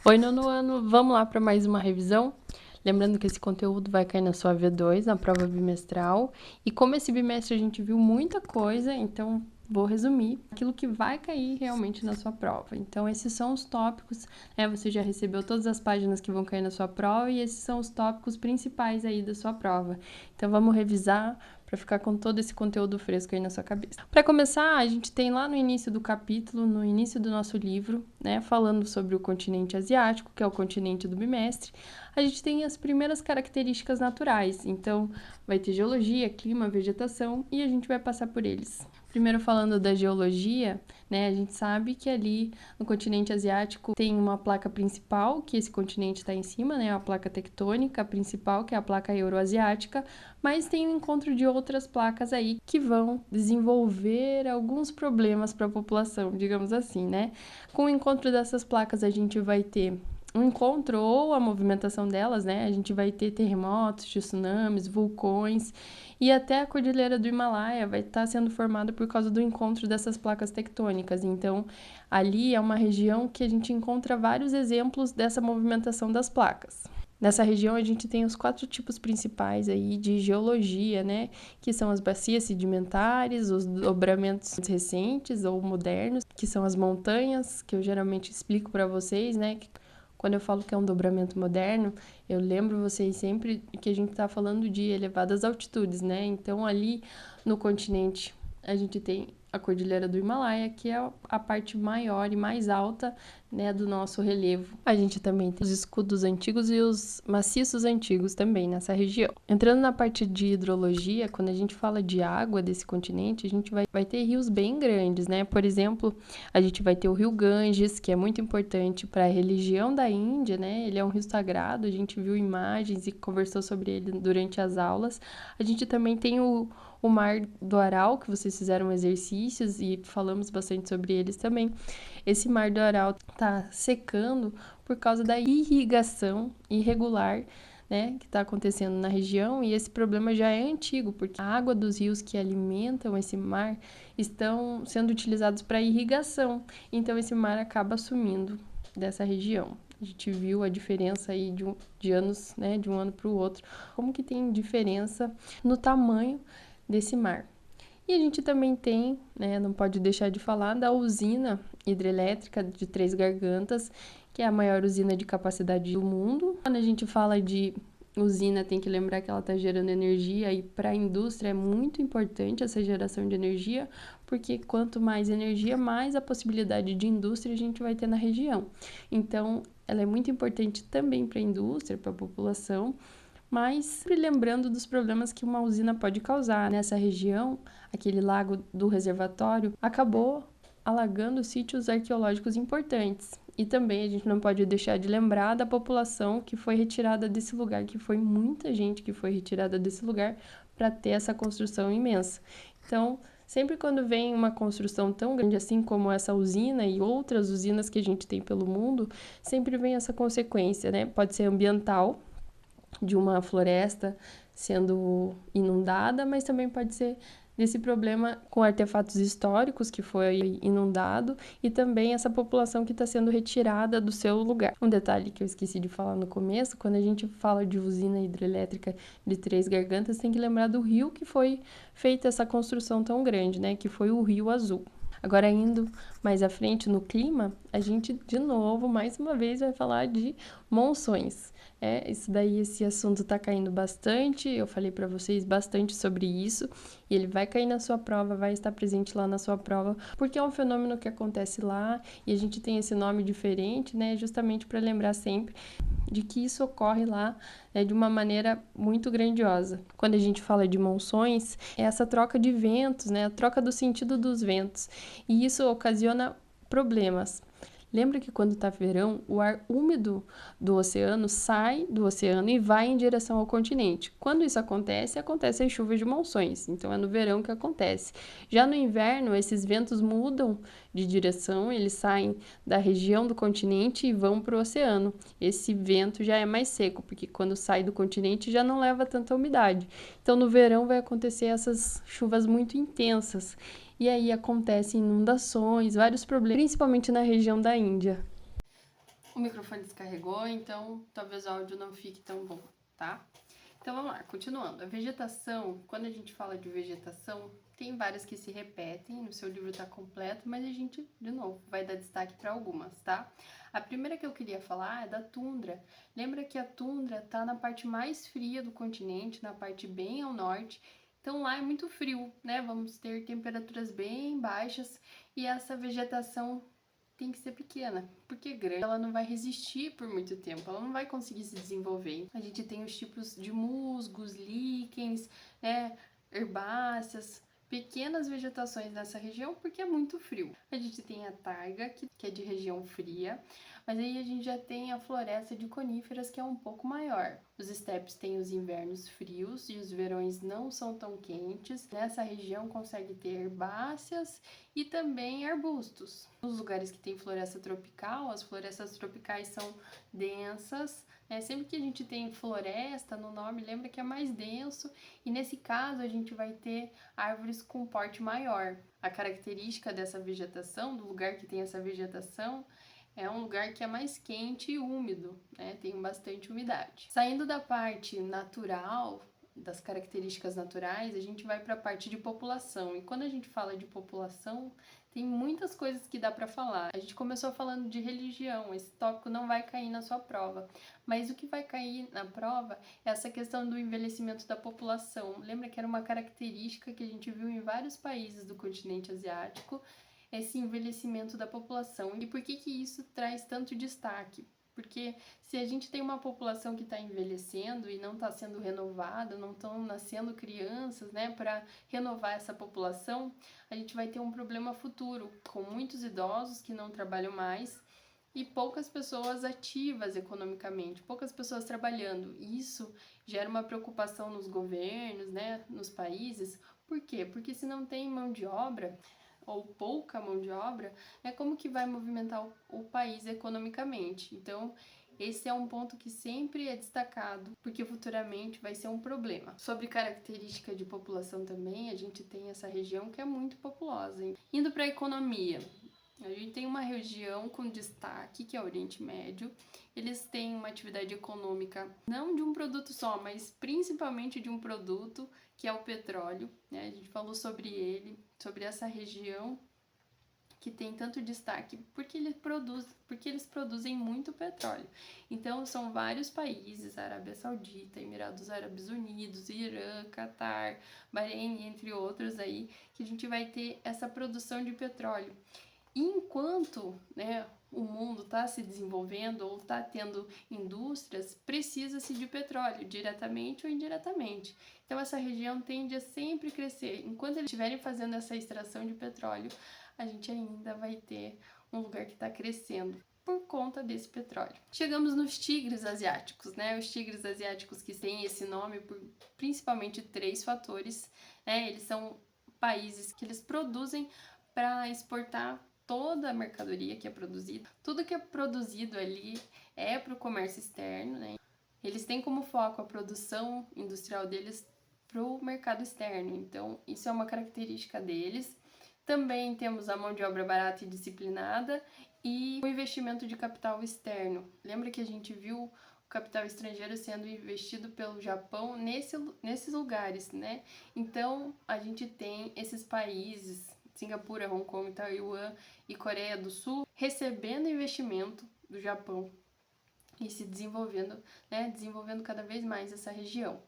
Oi, nono ano, vamos lá para mais uma revisão? Lembrando que esse conteúdo vai cair na sua V2, na prova bimestral. E como esse bimestre a gente viu muita coisa, então vou resumir aquilo que vai cair realmente na sua prova. Então, esses são os tópicos, né? Você já recebeu todas as páginas que vão cair na sua prova e esses são os tópicos principais aí da sua prova. Então, vamos revisar para ficar com todo esse conteúdo fresco aí na sua cabeça. Para começar, a gente tem lá no início do capítulo, no início do nosso livro, né, falando sobre o continente asiático, que é o continente do bimestre. A gente tem as primeiras características naturais, então vai ter geologia, clima, vegetação e a gente vai passar por eles. Primeiro falando da geologia, né, a gente sabe que ali no continente asiático tem uma placa principal, que esse continente está em cima, né, a placa tectônica principal, que é a placa euroasiática, mas tem o encontro de outras placas aí que vão desenvolver alguns problemas para a população, digamos assim, né? Com o encontro dessas placas, a gente vai ter um encontro ou a movimentação delas, né? A gente vai ter terremotos, tsunamis, vulcões e até a Cordilheira do Himalaia vai estar sendo formada por causa do encontro dessas placas tectônicas. Então, ali é uma região que a gente encontra vários exemplos dessa movimentação das placas. Nessa região a gente tem os 4 tipos principais aí de geologia, né? Que são as bacias sedimentares, os dobramentos recentes ou modernos, que são as montanhas, que eu geralmente explico para vocês, né? Quando eu falo que é um dobramento moderno, eu lembro vocês sempre que a gente está falando de elevadas altitudes, né? Então, ali no continente, a gente tem a Cordilheira do Himalaia, que é a parte maior e mais alta, né, do nosso relevo. A gente também tem os escudos antigos e os maciços antigos também nessa região. Entrando na parte de hidrologia, quando a gente fala de água desse continente, a gente vai ter rios bem grandes, né? Por exemplo, a gente vai ter o rio Ganges, que é muito importante para a religião da Índia, né? Ele é um rio sagrado, a gente viu imagens e conversou sobre ele durante as aulas. A gente também tem o Mar do Aral, que vocês fizeram exercícios e falamos bastante sobre eles também. Esse Mar do Aral está secando por causa da irrigação irregular, né, que está acontecendo na região, e esse problema já é antigo, porque a água dos rios que alimentam esse mar estão sendo utilizados para irrigação, então esse mar acaba sumindo dessa região. A gente viu a diferença aí de anos, né, de um ano para o outro, como que tem diferença no tamanho desse mar. E a gente também tem, né, não pode deixar de falar da usina hidrelétrica de Três Gargantas, que é a maior usina de capacidade do mundo. Quando a gente fala de usina, tem que lembrar que ela está gerando energia e para a indústria é muito importante essa geração de energia, porque quanto mais energia, mais a possibilidade de indústria a gente vai ter na região. Então, ela é muito importante também para a indústria, para a população, mas sempre lembrando dos problemas que uma usina pode causar. Nessa região, aquele lago do reservatório acabou alagando sítios arqueológicos importantes. E também a gente não pode deixar de lembrar da população que foi retirada desse lugar, que foi muita gente que foi retirada desse lugar para ter essa construção imensa. Então, sempre quando vem uma construção tão grande assim como essa usina e outras usinas que a gente tem pelo mundo, sempre vem essa consequência, né? Pode ser ambiental, de uma floresta sendo inundada, mas também pode ser desse problema com artefatos históricos que foi inundado e também essa população que está sendo retirada do seu lugar. Um detalhe que eu esqueci de falar no começo, quando a gente fala de usina hidrelétrica de Três Gargantas, tem que lembrar do rio que foi feita essa construção tão grande, né, que foi o Rio Azul. Agora, indo mais à frente no clima, a gente, de novo, mais uma vez, vai falar de monções. Isso daí, esse assunto tá caindo bastante, eu falei para vocês bastante sobre isso, e ele vai cair na sua prova, vai estar presente lá na sua prova, porque é um fenômeno que acontece lá, e a gente tem esse nome diferente, né, justamente para lembrar sempre de que isso ocorre lá, né, de uma maneira muito grandiosa. Quando a gente fala de monções, é essa troca de ventos, né, a troca do sentido dos ventos, e isso ocasiona problemas. Lembra que quando está verão, o ar úmido do oceano sai do oceano e vai em direção ao continente. Quando isso acontece, acontecem as chuvas de monções. Então, é no verão que acontece. Já no inverno, esses ventos mudam de direção, eles saem da região do continente e vão para o oceano. Esse vento já é mais seco, porque quando sai do continente já não leva tanta umidade. Então, no verão vai acontecer essas chuvas muito intensas. E aí acontecem inundações, vários problemas, principalmente na região da Índia. O microfone descarregou, então talvez o áudio não fique tão bom, tá? Então vamos lá, continuando. A vegetação, quando a gente fala de vegetação, tem várias que se repetem, no seu livro tá completo, mas a gente, de novo, vai dar destaque para algumas, tá? A primeira que eu queria falar é da tundra. Lembra que a tundra tá na parte mais fria do continente, na parte bem ao norte, então lá é muito frio, né? Vamos ter temperaturas bem baixas e essa vegetação tem que ser pequena, porque grande ela não vai resistir por muito tempo, ela não vai conseguir se desenvolver. A gente tem os tipos de musgos, líquens, né, herbáceas, pequenas vegetações nessa região porque é muito frio. A gente tem a taiga, que é de região fria, mas aí a gente já tem a floresta de coníferas que é um pouco maior. Os estepes têm os invernos frios e os verões não são tão quentes. Nessa região consegue ter herbáceas e também arbustos. Nos lugares que tem floresta tropical, as florestas tropicais são densas, né? Sempre que a gente tem floresta no nome, lembra que é mais denso, e nesse caso a gente vai ter árvores com porte maior. A característica dessa vegetação, do lugar que tem essa vegetação, é um lugar que é mais quente e úmido, né? Tem bastante umidade. Saindo da parte natural, das características naturais, a gente vai para a parte de população. E quando a gente fala de população, tem muitas coisas que dá para falar. A gente começou falando de religião, esse tópico não vai cair na sua prova. Mas o que vai cair na prova é essa questão do envelhecimento da população. Lembra que era uma característica que a gente viu em vários países do continente asiático, esse envelhecimento da população. E por que que isso traz tanto destaque? Porque se a gente tem uma população que está envelhecendo e não está sendo renovada, não estão nascendo crianças, né, para renovar essa população, a gente vai ter um problema futuro, com muitos idosos que não trabalham mais e poucas pessoas ativas economicamente, poucas pessoas trabalhando. Isso gera uma preocupação nos governos, né, nos países. Por quê? Porque se não tem mão de obra, ou pouca mão de obra, é como que vai movimentar o país economicamente. Então, esse é um ponto que sempre é destacado, porque futuramente vai ser um problema. Sobre característica de população também, a gente tem essa região que é muito populosa, hein? Indo para a economia, a gente tem uma região com destaque, que é o Oriente Médio. Eles têm uma atividade econômica não de um produto só, mas principalmente de um produto, que é o petróleo, né? A gente falou sobre ele, sobre essa região que tem tanto destaque porque eles produzem muito petróleo. Então são vários países, Arábia Saudita, Emirados Árabes Unidos, Irã, Catar, Bahrein, entre outros aí, que a gente vai ter essa produção de petróleo. E enquanto, né, o mundo está se desenvolvendo ou está tendo indústrias, precisa-se de petróleo, diretamente ou indiretamente. Então essa região tende a sempre crescer. Enquanto eles estiverem fazendo essa extração de petróleo, a gente ainda vai ter um lugar que está crescendo por conta desse petróleo. Chegamos nos tigres asiáticos, né? Os tigres asiáticos que têm esse nome por principalmente 3 fatores, né? Eles são países que eles produzem para exportar toda a mercadoria que é produzida. Tudo que é produzido ali é para o comércio externo, né? Eles têm como foco a produção industrial deles para o mercado externo, então isso é uma característica deles. Também temos a mão de obra barata e disciplinada e o investimento de capital externo. Lembra que a gente viu o capital estrangeiro sendo investido pelo Japão nesses lugares, né? Então a gente tem esses países, Singapura, Hong Kong, Taiwan e Coreia do Sul, recebendo investimento do Japão e se desenvolvendo, né, desenvolvendo cada vez mais essa região.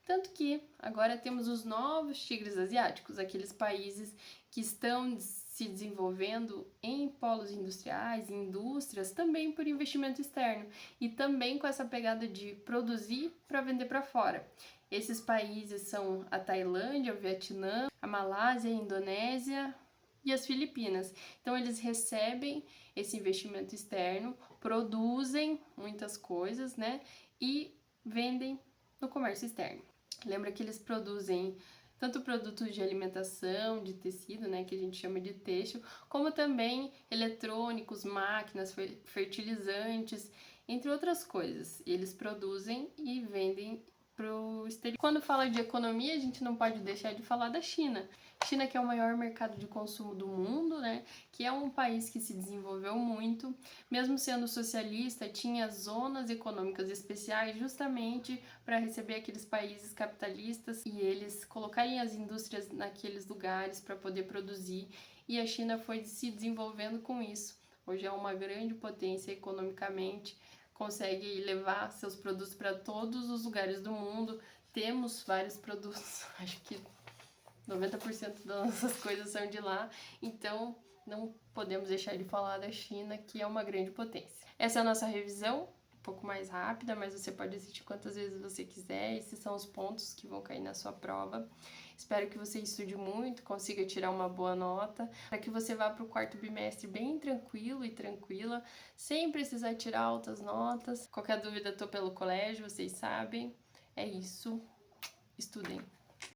Tanto que agora temos os novos tigres asiáticos, aqueles países que estão se desenvolvendo em polos industriais, indústrias, também por investimento externo e também com essa pegada de produzir para vender para fora. Esses países são a Tailândia, o Vietnã, a Malásia, a Indonésia e as Filipinas. Então eles recebem esse investimento externo, produzem muitas coisas, né, e vendem no comércio externo. Lembra que eles produzem tanto produtos de alimentação, de tecido, né, que a gente chama de têxtil, como também eletrônicos, máquinas, fertilizantes, entre outras coisas. Eles produzem e vendem pro exterior. Quando fala de economia, a gente não pode deixar de falar da China. China, que é o maior mercado de consumo do mundo, né? Que é um país que se desenvolveu muito, mesmo sendo socialista, tinha zonas econômicas especiais justamente para receber aqueles países capitalistas e eles colocarem as indústrias naqueles lugares para poder produzir. E a China foi se desenvolvendo com isso. Hoje é uma grande potência economicamente, consegue levar seus produtos para todos os lugares do mundo. Temos vários produtos, acho que 90% das nossas coisas são de lá, então não podemos deixar de falar da China, que é uma grande potência. Essa é a nossa revisão, um pouco mais rápida, mas você pode assistir quantas vezes você quiser. Esses são os pontos que vão cair na sua prova. Espero que você estude muito, consiga tirar uma boa nota, para que você vá para o quarto bimestre bem tranquilo e tranquila, sem precisar tirar altas notas. Qualquer dúvida, estou pelo colégio, vocês sabem. É isso, estudem.